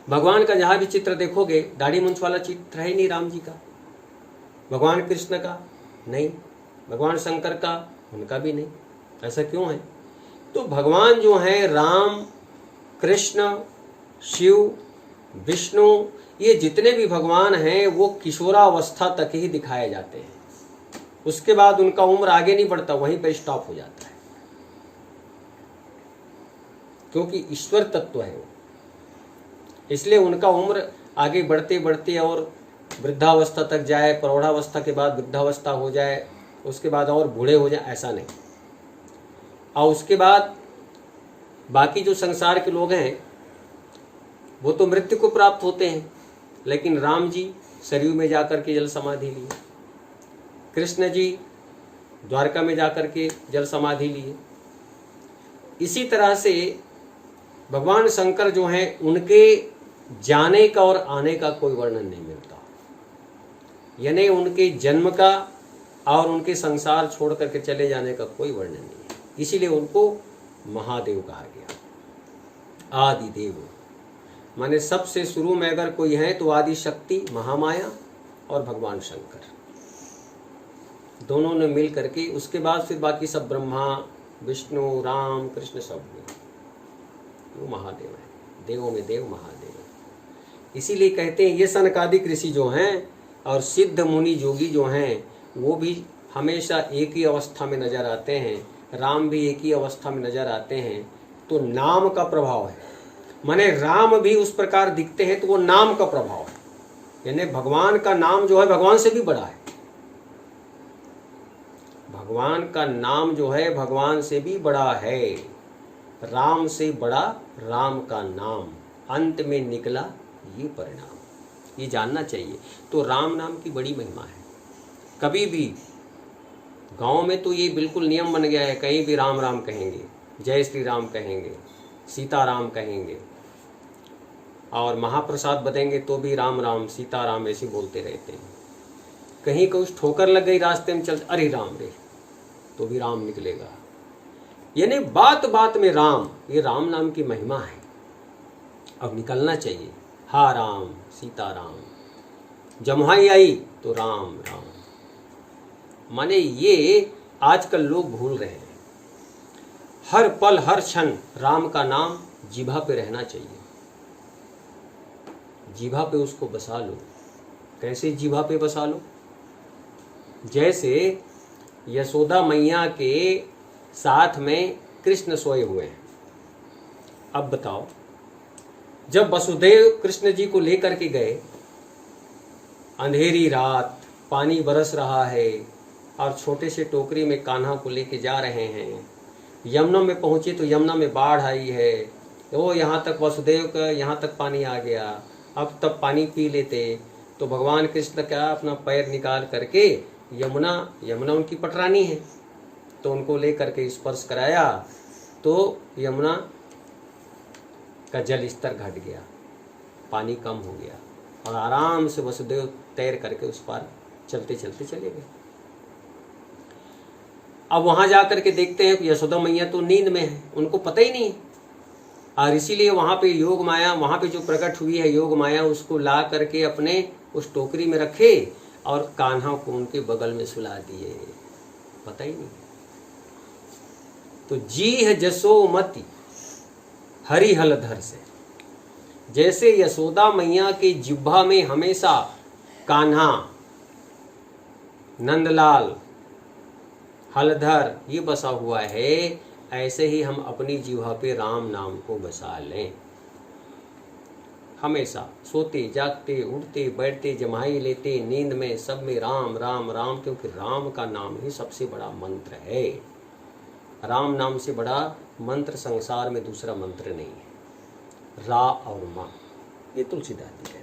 भगवान का जहाँ भी चित्र देखोगे दाढ़ी मूंछ वाला चित्र है ही नहीं राम जी का, भगवान कृष्ण का नहीं, भगवान शंकर का उनका भी नहीं। ऐसा क्यों है? तो भगवान जो हैं राम, कृष्ण, शिव, विष्णु, ये जितने भी भगवान हैं वो किशोरावस्था तक ही दिखाए जाते हैं। उसके बाद उनका उम्र आगे नहीं बढ़ता, वहीं पर स्टॉप हो जाता है, क्योंकि ईश्वर तत्व है वो। इसलिए उनका उम्र आगे बढ़ते बढ़ते और वृद्धावस्था तक जाए, प्रौढ़ावस्था के बाद वृद्धावस्था हो जाए, उसके बाद और बूढ़े हो जाए, ऐसा नहीं। और उसके बाद बाकी जो संसार के लोग हैं वो तो मृत्यु को प्राप्त होते हैं, लेकिन राम जी सरयू में जाकर के जल समाधि लिए, कृष्ण जी द्वारका में जाकर के जल समाधि लिए। इसी तरह से भगवान शंकर जो हैं उनके जाने का और आने का कोई वर्णन नहीं मिलता, यानी उनके जन्म का और उनके संसार छोड़ करके चले जाने का कोई वर्णन नहीं है। इसीलिए उनको महादेव कहा गया। आदि देव माने सबसे शुरू में अगर कोई है तो आदि शक्ति महामाया और भगवान शंकर, दोनों ने मिल करके उसके बाद फिर बाकी सब ब्रह्मा, विष्णु, राम, कृष्ण सब हुए, वो महादेव है, देवों में देव महादेव है। इसीलिए कहते हैं ये सनकादिक ऋषि जो हैं और सिद्ध मुनि जोगी जो हैं वो भी हमेशा एक ही अवस्था में नजर आते हैं, राम भी एक ही अवस्था में नजर आते हैं। तो नाम का प्रभाव है, माने राम भी उस प्रकार दिखते हैं तो वो नाम का प्रभाव है, यानी भगवान का नाम जो है भगवान से भी बड़ा है। भगवान का नाम जो है भगवान से भी बड़ा है, राम से बड़ा राम का नाम, अंत में निकला ये परिणाम, ये जानना चाहिए। तो राम नाम की बड़ी महिमा है। कभी भी गांव में तो ये बिल्कुल नियम बन गया है, कहीं भी राम राम कहेंगे, जय श्री राम कहेंगे, सीता राम कहेंगे, और महाप्रसाद बदेंगे तो भी राम राम सीता राम ऐसे बोलते रहते हैं। कहीं कुछ ठोकर लग गई रास्ते में चलते, अरे राम रे, तो भी राम निकलेगा। यानी बात बात में राम, ये राम नाम की महिमा है। अब निकलना चाहिए, हा राम सीता राम, जमुहाई आई तो राम राम। माने ये आजकल लोग भूल रहे हैं। हर पल हर क्षण राम का नाम जीभा पे रहना चाहिए, जीभा पे उसको बसा लो। कैसे जीभा पे बसा लो? जैसे यशोदा मैया के साथ में कृष्ण सोए हुए हैं। अब बताओ, जब वसुदेव कृष्ण जी को लेकर के गए, अंधेरी रात, पानी बरस रहा है और छोटे से टोकरी में कान्हा को लेके जा रहे हैं। यमुना में पहुंचे तो यमुना में बाढ़ आई है, वो यहाँ तक वसुदेव का यहाँ तक पानी आ गया। अब तब पानी पी लेते तो भगवान कृष्ण क्या अपना पैर निकाल करके यमुना उनकी पटरानी है तो उनको ले करके स्पर्श कराया तो यमुना का जल स्तर घट गया, पानी कम हो गया और आराम से वसुदेव तैर करके उस पार चलते चलते चले गए। अब वहां जाकर के देखते हैं कि यशोदा मैया तो नींद में है, उनको पता ही नहीं। और इसीलिए वहां पे योग माया, वहां पे जो प्रकट हुई है योग माया, उसको ला करके अपने उस टोकरी में रखे और कान्हा को उनके बगल में सुला दिए, पता ही नहीं। तो जी है जसोमती हरि हलधर से, जैसे यशोदा मैया के जिह्वा में हमेशा कान्हा, नंदलाल, हलधर ये बसा हुआ है, ऐसे ही हम अपनी जिह्वा पे राम नाम को बसा लें। हमेशा सोते जागते उठते बैठते जमाई लेते नींद में सब में राम राम राम, क्योंकि राम का नाम ही सबसे बड़ा मंत्र है। राम नाम से बड़ा मंत्र संसार में दूसरा मंत्र नहीं है। रा और माँ, ये तुलसीदास जी कहते हैं।